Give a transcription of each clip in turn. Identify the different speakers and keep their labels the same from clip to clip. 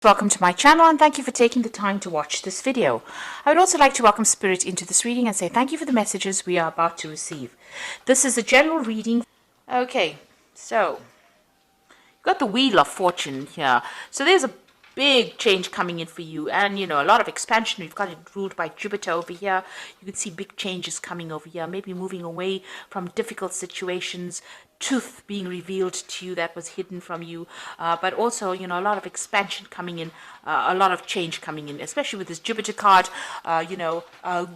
Speaker 1: Welcome to my channel and thank you for taking the time to watch this video. I would also like to welcome Spirit into this reading and say thank you for the messages we are about to receive. This is a general reading. Okay, so you've got the Wheel of Fortune here. So there's a big change coming in for you, and a lot of expansion. We've got it ruled by Jupiter over here. You can see big changes coming over here, maybe moving away from difficult situations, truth being revealed to you that was hidden from you, but also a lot of expansion coming in, a lot of change coming in, especially with this Jupiter card,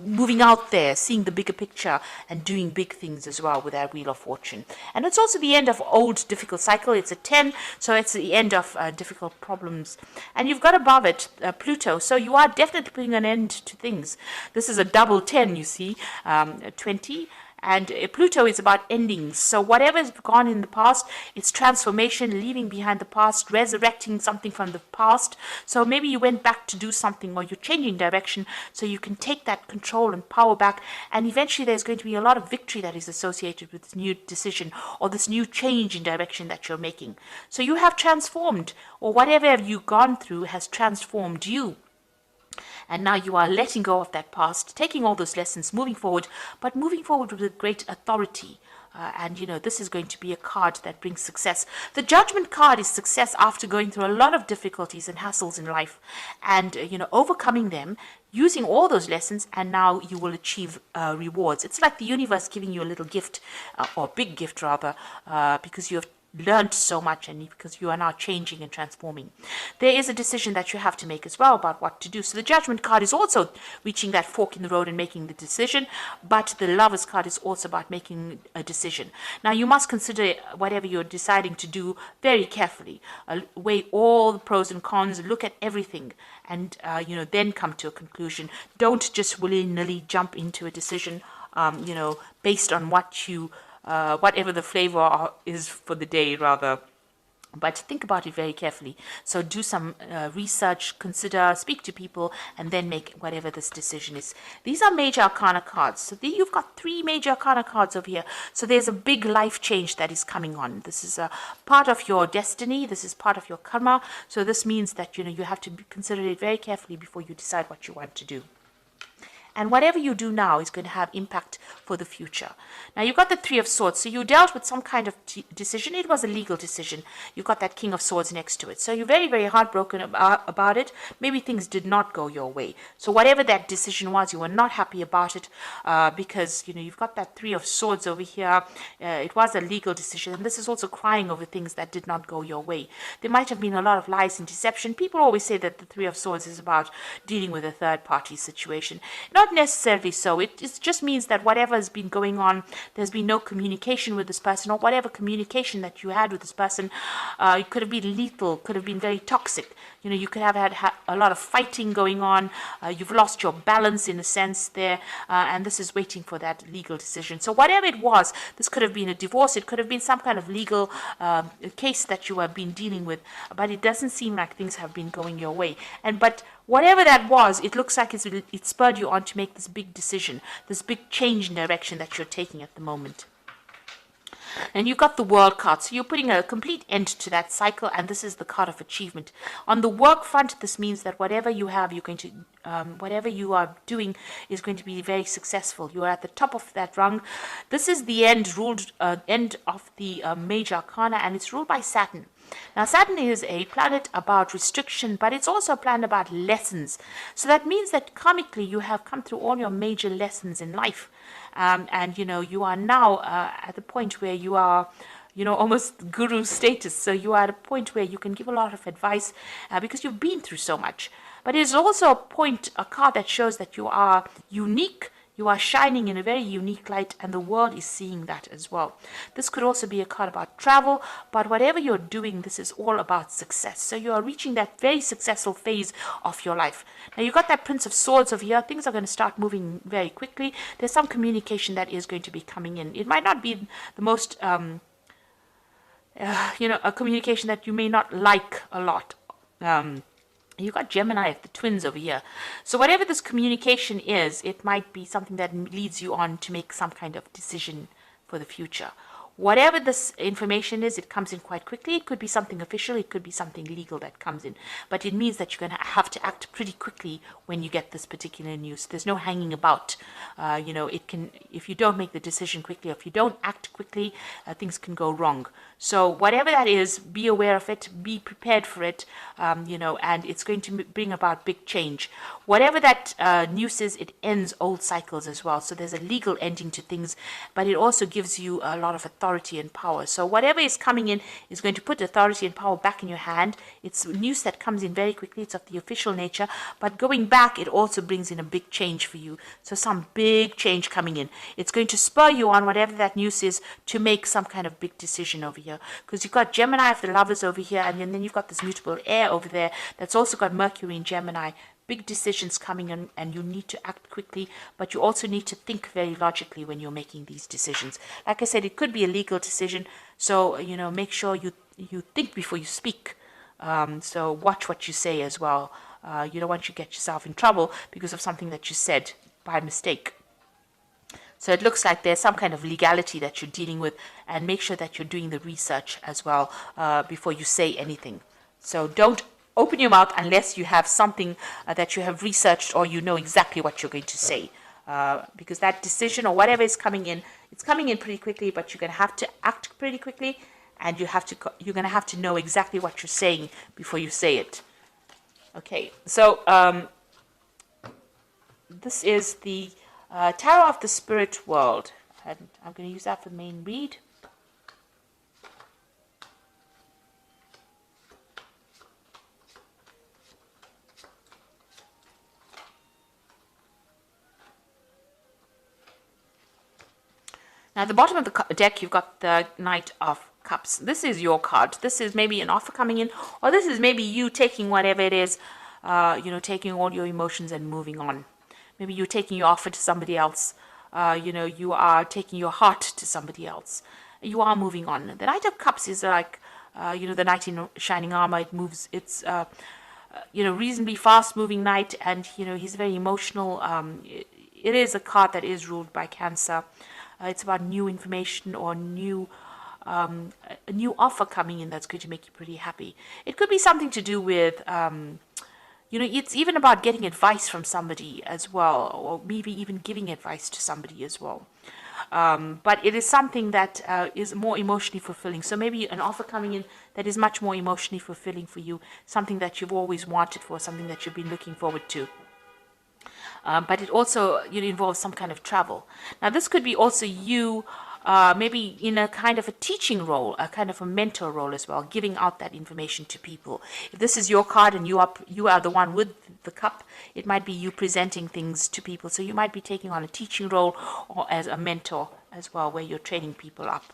Speaker 1: moving out there, seeing the bigger picture and doing big things as well with that Wheel of Fortune. And it's also the end of old difficult cycle. It's a 10, so it's the end of difficult problems. And you've got above it Pluto, so you are definitely putting an end to things. This is a double 10, you see, 20. And Pluto is about endings. So whatever has gone in the past, it's transformation, leaving behind the past, resurrecting something from the past. So maybe you went back to do something, or you're changing direction so you can take that control and power back. And eventually there's going to be a lot of victory that is associated with this new decision or this new change in direction that you're making. So you have transformed, or whatever you've gone through has transformed you. And now you are letting go of that past, taking all those lessons, moving forward, but moving forward with great authority. And this is going to be a card that brings success. The Judgment card is success after going through a lot of difficulties and hassles in life, and overcoming them, using all those lessons, and now you will achieve rewards. It's like the universe giving you a little gift, or a big gift rather, because you have learned so much, and because you are now changing and transforming. There is a decision that you have to make as well about what to do. So the Judgment card is also reaching that fork in the road and making the decision, but the Lovers card is also about making a decision. Now you must consider whatever you're deciding to do very carefully, weigh all the pros and cons, look at everything, and then come to a conclusion. Don't just willy-nilly jump into a decision based on what you whatever the flavor is for the day, rather. But think about it very carefully. So do some research, consider, speak to people, and then make whatever this decision is. These are major arcana cards. So you've got 3 major arcana cards over here. So there's a big life change that is coming on. This is a part of your destiny. This is part of your karma. So this means that you have to consider it very carefully before you decide what you want to do. And whatever you do now is going to have impact for the future. Now, you've got the 3 of Swords. So you dealt with some kind of decision. It was a legal decision. You've got that King of Swords next to it. So you're very, very heartbroken about it. Maybe things did not go your way. So whatever that decision was, you were not happy about it because, you've got that 3 of Swords over here. It was a legal decision. And this is also crying over things that did not go your way. There might have been a lot of lies and deception. People always say that the 3 of Swords is about dealing with a third-party situation. Not necessarily so. It just means that whatever has been going on, there's been no communication with this person, or whatever communication that you had with this person, it could have been lethal, could have been very toxic. You could have had a lot of fighting going on. You've lost your balance in a sense there, and this is waiting for that legal decision. So whatever it was, this could have been a divorce, it could have been some kind of legal case that you have been dealing with, but it doesn't seem like things have been going your way. But whatever that was, it looks like it spurred you on to make this big decision, this big change in direction that you're taking at the moment. And you've got the World card, so you're putting a complete end to that cycle, and this is the card of achievement. On the work front, this means that whatever you have, you're going to, whatever you are doing is going to be very successful. You are at the top of that rung. This is the end of the major arcana, and it's ruled by Saturn. Now, Saturn is a planet about restriction, but it's also a planet about lessons. So that means that karmically you have come through all your major lessons in life. And you are now at the point where you are, almost guru status. So you are at a point where you can give a lot of advice because you've been through so much. But it is also a card that shows that you are unique. You are shining in a very unique light, and the world is seeing that as well. This could also be a card about travel, but whatever you're doing, this is all about success. So you are reaching that very successful phase of your life. Now, you've got that Prince of Swords over here. Things are going to start moving very quickly. There's some communication that is going to be coming in. It might not be the most, a communication that you may not like a lot. You've got Gemini, the twins over here. So whatever this communication is, it might be something that leads you on to make some kind of decision for the future. whatever this information is, it comes in quite quickly. It could be something official, it could be something legal that comes in, but it means that you're going to have to act pretty quickly when you get this particular news. There's no hanging about. It can, if you don't make the decision quickly, or if you don't act quickly, things can go wrong. So whatever that is, be aware of it, be prepared for it, and it's going to bring about big change. Whatever that news is, it ends old cycles as well. So there's a legal ending to things, but it also gives you a lot of authority and power. So whatever is coming in is going to put authority and power back in your hand. It's news that comes in very quickly. It's of the official nature, but going back, it also brings in a big change for you. So some big change coming in. It's going to spur you on, whatever that news is, to make some kind of big decision over here. Because you've got Gemini of the Lovers over here, and then you've got this mutable air over there that's also got Mercury in Gemini. Big decisions coming in, and you need to act quickly, but you also need to think very logically when you're making these decisions. Like I said, it could be a legal decision, so make sure you think before you speak. So watch what you say as well. You don't want to get yourself in trouble because of something that you said by mistake. So it looks like there's some kind of legality that you're dealing with, and make sure that you're doing the research as well before you say anything. So don't open your mouth unless you have something that you have researched, or you know exactly what you're going to say. Because that decision or whatever is coming in, it's coming in pretty quickly, but you're going to have to act pretty quickly, and you're going to have to know exactly what you're saying before you say it. Okay, so this is the Tarot of the Spirit World, and I'm going to use that for the main read. Now, at the bottom of the deck, you've got the Knight of Cups. This is your card. This is maybe an offer coming in, or this is maybe you taking whatever it is, taking all your emotions and moving on. Maybe you're taking your offer to somebody else. You are taking your heart to somebody else. You are moving on. The Knight of Cups is like, the knight in shining armor. It moves. It's, reasonably fast-moving knight, and, he's very emotional. It is a card that is ruled by Cancer. It's about new information or a new offer coming in that's going to make you pretty happy. It could be something to do with, it's even about getting advice from somebody as well, or maybe even giving advice to somebody as well. But it is something that is more emotionally fulfilling. So maybe an offer coming in that is much more emotionally fulfilling for you, something that you've always wanted for, something that you've been looking forward to. But it also involves some kind of travel. Now, this could be also you maybe in a kind of a teaching role, a kind of a mentor role as well, giving out that information to people. If this is your card and you are the one with the cup, it might be you presenting things to people. So you might be taking on a teaching role or as a mentor as well, where you're training people up.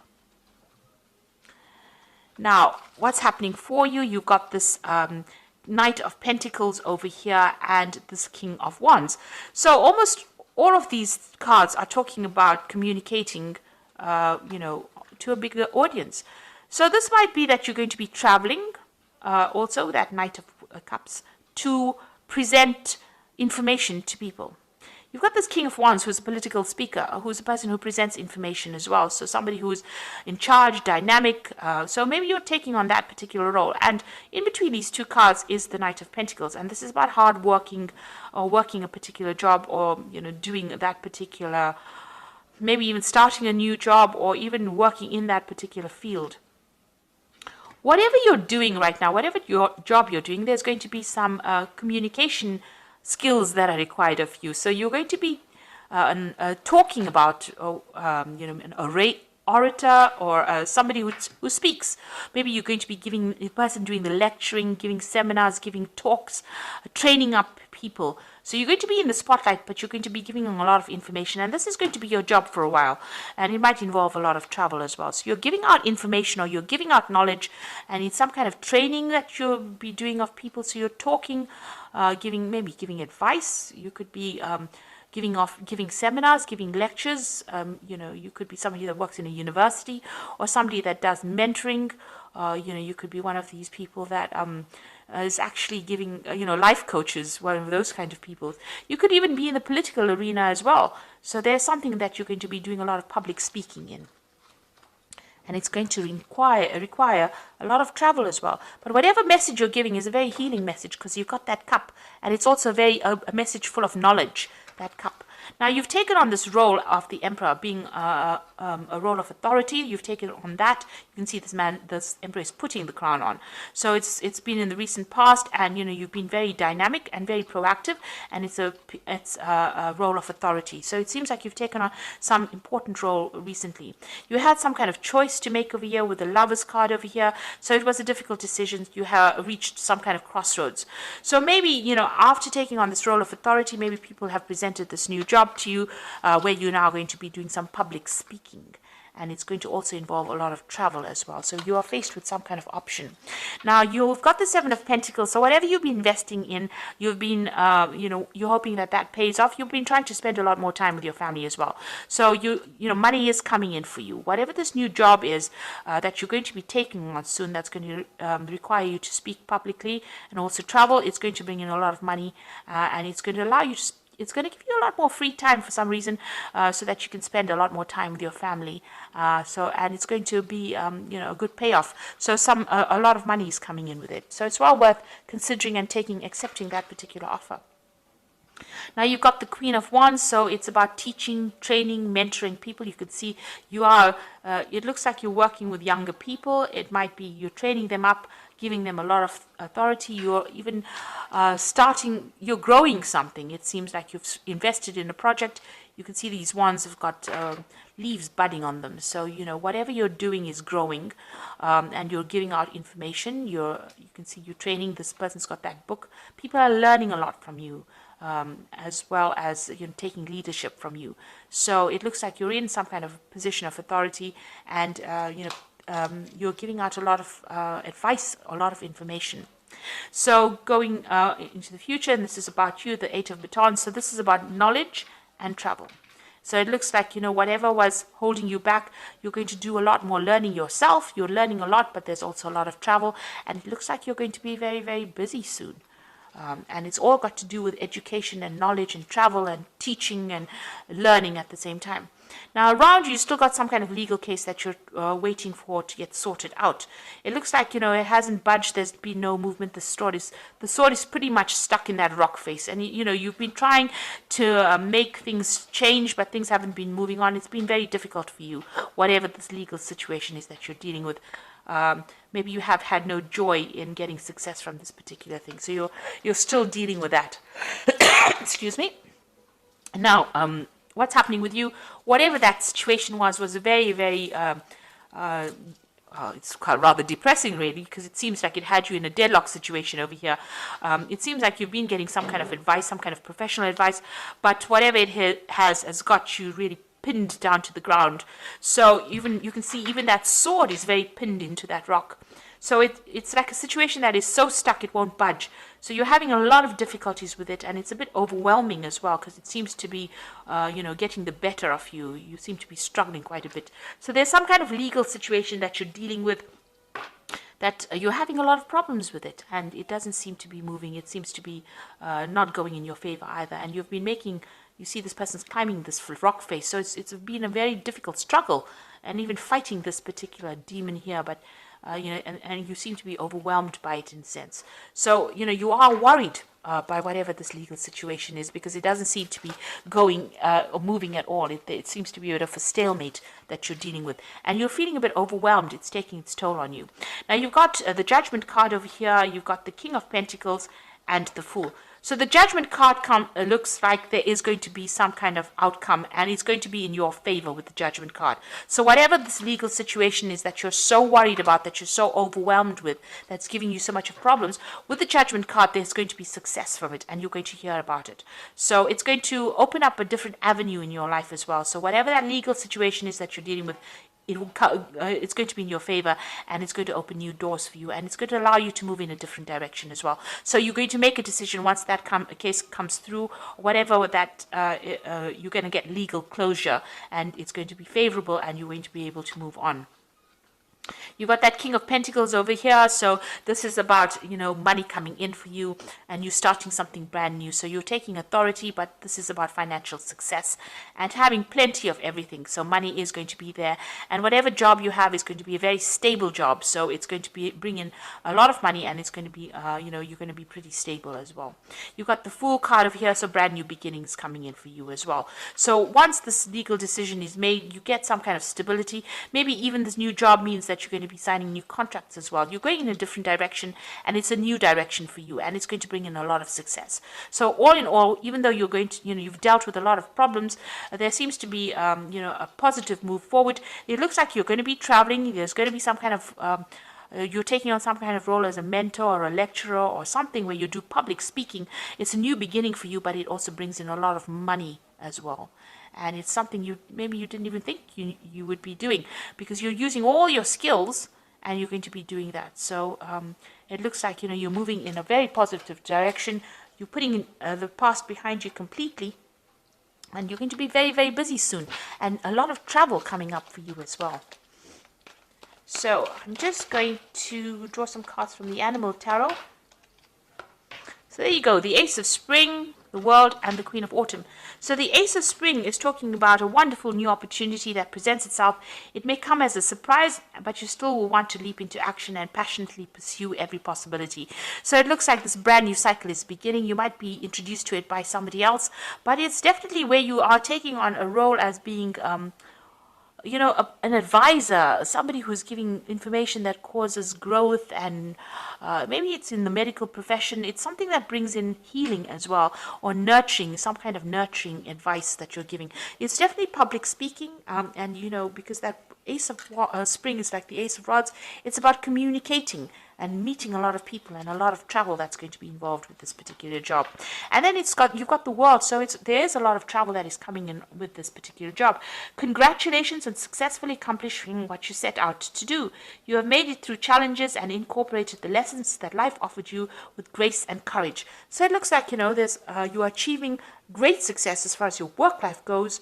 Speaker 1: Now, what's happening for you? You've got this Knight of Pentacles over here and this King of Wands. So almost all of these cards are talking about communicating, to a bigger audience. So this might be that you're going to be traveling, also that Knight of Cups, to present information to people. You've got this King of Wands, who's a political speaker, who's a person who presents information as well. So somebody who's in charge, dynamic. So maybe you're taking on that particular role. And in between these two cards is the Knight of Pentacles. And this is about hard working or working a particular job, or, doing that particular, maybe even starting a new job, or even working in that particular field. Whatever you're doing right now, whatever your job you're doing, there's going to be some communication skills that are required of you. So you're going to be talking about, an orator, or somebody who speaks. Maybe you're going to be giving a person doing the lecturing, giving seminars, giving talks, training up people. So you're going to be in the spotlight, but you're going to be giving them a lot of information, and this is going to be your job for a while, and it might involve a lot of travel as well. So you're giving out information, or you're giving out knowledge, and it's some kind of training that you'll be doing of people. So you're talking, giving advice. You could be giving seminars, giving lectures. You could be somebody that works in a university, or somebody that does mentoring. You could be one of these people that is actually giving, life coaches, one of those kind of people. You could even be in the political arena as well. So there's something that you're going to be doing a lot of public speaking in. and it's going to require a lot of travel as well. But whatever message you're giving is a very healing message, because you've got that cup, and it's also a message full of knowledge, that cup. Now, you've taken on this role of the emperor, being a role of authority. You've taken on that. You can see this emperor is putting the crown on. So it's been in the recent past, and you've been very dynamic and very proactive, and it's a role of authority. So it seems like you've taken on some important role recently. You had some kind of choice to make over here with the Lovers card over here. So it was a difficult decision. You have reached some kind of crossroads. So maybe after taking on this role of authority, maybe people have presented this new job to you, where you're now going to be doing some public speaking, and it's going to also involve a lot of travel as well. So you are faced with some kind of option. Now, you've got the Seven of Pentacles, so whatever you've been investing in, you've been you're hoping that pays off. You've been trying to spend a lot more time with your family as well. So money is coming in for you. Whatever this new job is that you're going to be taking on soon, that's going to require you to speak publicly and also travel. It's going to bring in a lot of money, and it's going to allow you to it's going to give you a lot more free time for some reason, so that you can spend a lot more time with your family. And it's going to be a good payoff. So a lot of money is coming in with it. So it's well worth considering and accepting that particular offer. Now, you've got the Queen of Wands, so it's about teaching, training, mentoring people. You could see it looks like you're working with younger people. It might be you're training them up, giving them a lot of authority. You're even you're growing something. It seems like you've invested in a project. You can see these wands have got leaves budding on them. So, whatever you're doing is growing, and you're giving out information. You can see you're training. This person's got that book. People are learning a lot from you, as well as taking leadership from you. So it looks like you're in some kind of position of authority, and you're giving out a lot of advice, a lot of information. So going into the future, and this is about you, the Eight of Batons. So this is about knowledge and travel. So it looks like, whatever was holding you back, you're going to do a lot more learning yourself. You're learning a lot, but there's also a lot of travel. And it looks like you're going to be very, very busy soon. And it's all got to do with education and knowledge and travel and teaching and learning at the same time. Now, around you still got some kind of legal case that you're waiting for to get sorted out. It looks like, it hasn't budged. There's been no movement. The sword is pretty much stuck in that rock face. And, you've been trying to make things change, but things haven't been moving on. It's been very difficult for you, whatever this legal situation is that you're dealing with. Maybe you have had no joy in getting success from this particular thing. So you're still dealing with that. Excuse me. Now, what's happening with you, whatever that situation was a very, very, it's rather depressing, really, because it seems like it had you in a deadlock situation over here. It seems like you've been getting some kind of advice, some kind of professional advice, but whatever it has got you really pinned down to the ground. So you can see even that sword is very pinned into that rock. So it's like a situation that is so stuck it won't budge. So you're having a lot of difficulties with it, and it's a bit overwhelming as well, because it seems to be, getting the better of you. You seem to be struggling quite a bit. So there's some kind of legal situation that you're dealing with, that you're having a lot of problems with it, and it doesn't seem to be moving. It seems to be not going in your favor either. And you've been making, you see this person's climbing this rock face. So it's been a very difficult struggle, and even fighting this particular demon here, but and you seem to be overwhelmed by it in a sense. So, you are worried by whatever this legal situation is, because it doesn't seem to be going or moving at all. It seems to be a bit of a stalemate that you're dealing with. And you're feeling a bit overwhelmed. It's taking its toll on you. Now, you've got the Judgment card over here. You've got the King of Pentacles and the Fool. So the Judgment card looks like there is going to be some kind of outcome, and it's going to be in your favor with the Judgment card. So whatever this legal situation is that you're so worried about, that you're so overwhelmed with, that's giving you so much of problems, with the Judgment card, there's going to be success from it, and you're going to hear about it. So it's going to open up a different avenue in your life as well. So whatever that legal situation is that you're dealing with, it's going to be in your favor, and it's going to open new doors for you, and it's going to allow you to move in a different direction as well. So you're going to make a decision once that case comes through, whatever that you're going to get legal closure, and it's going to be favorable, and you're going to be able to move on. You got that King of Pentacles over here. So this is about, money coming in for you and you starting something brand new. So you're taking authority, but this is about financial success and having plenty of everything. So money is going to be there. And whatever job you have is going to be a very stable job. So it's going to be bring in a lot of money and it's going to be, you're going to be pretty stable as well. You got the Fool card over here. So brand new beginnings coming in for you as well. So once this legal decision is made, you get some kind of stability. Maybe even this new job means that you're going to be signing new contracts as well. You're going in a different direction and it's a new direction for you and it's going to bring in a lot of success. So all in all, even though you're going to, you've dealt with a lot of problems, there seems to be, a positive move forward. It looks like you're going to be traveling. There's going to be some kind of, you're taking on some kind of role as a mentor or a lecturer or something where you do public speaking. It's a new beginning for you, but it also brings in a lot of money as well. And it's something maybe you didn't even think you would be doing because you're using all your skills and you're going to be doing that. So it looks like, you're moving in a very positive direction. You're putting the past behind you completely and you're going to be very, very busy soon and a lot of travel coming up for you as well. So I'm just going to draw some cards from the Animal Tarot. So there you go, the Ace of Spring, the World, and the Queen of Autumn. So the Ace of Spring is talking about a wonderful new opportunity that presents itself. It may come as a surprise, but you still will want to leap into action and passionately pursue every possibility. So it looks like this brand new cycle is beginning. You might be introduced to it by somebody else, but it's definitely where you are taking on a role as being an advisor, somebody who's giving information that causes growth and maybe it's in the medical profession. It's something that brings in healing as well or nurturing, some kind of nurturing advice that you're giving. It's definitely public speaking and, because that Ace of Spring is like the Ace of Rods, it's about communicating and meeting a lot of people and a lot of travel that's going to be involved with this particular job. And then you've got the World, so there's a lot of travel that is coming in with this particular job. Congratulations on successfully accomplishing what you set out to do. You have made it through challenges and incorporated the lessons that life offered you with grace and courage. So it looks like, you are achieving great success as far as your work life goes.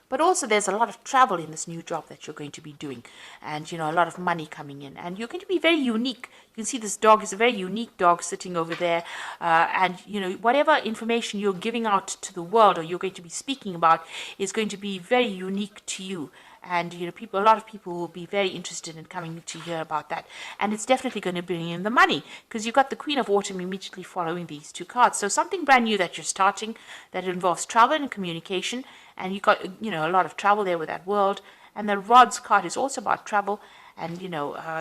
Speaker 1: But also there's a lot of travel in this new job that you're going to be doing and, a lot of money coming in. And you're going to be very unique. You can see this dog is a very unique dog sitting over there. And, whatever information you're giving out to the world or you're going to be speaking about is going to be very unique to you. And, a lot of people will be very interested in coming to hear about that. And it's definitely going to bring in the money because you've got the Queen of Autumn immediately following these two cards. So something brand new that you're starting that involves travel and communication. And you got, a lot of travel there with that World. And the Rods card is also about travel and,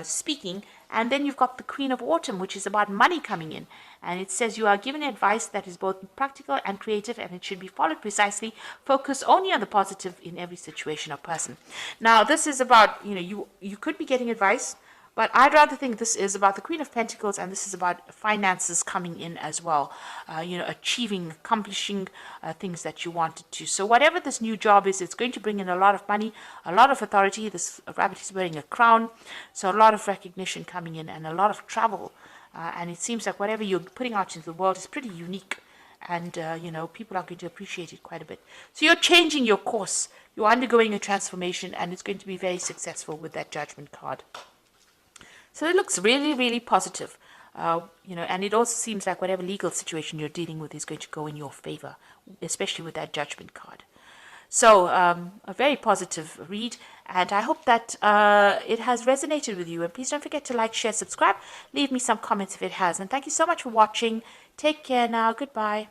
Speaker 1: speaking. And then you've got the Queen of Autumn, which is about money coming in. And it says you are given advice that is both practical and creative, and it should be followed precisely. Focus only on the positive in every situation or person. Now, this is about, you could be getting advice, but I'd rather think this is about the Queen of Pentacles, and this is about finances coming in as well. Achieving, accomplishing things that you wanted to. So whatever this new job is, it's going to bring in a lot of money, a lot of authority. This rabbit is wearing a crown, so a lot of recognition coming in and a lot of travel. And it seems like whatever you're putting out into the world is pretty unique. And, people are going to appreciate it quite a bit. So you're changing your course. You're undergoing a transformation, and it's going to be very successful with that Judgment card. So it looks really, really positive. And it also seems like whatever legal situation you're dealing with is going to go in your favor, especially with that Judgment card. So a very positive read, and I hope that it has resonated with you. And please don't forget to like, share, subscribe. Leave me some comments if it has. And thank you so much for watching. Take care now. Goodbye.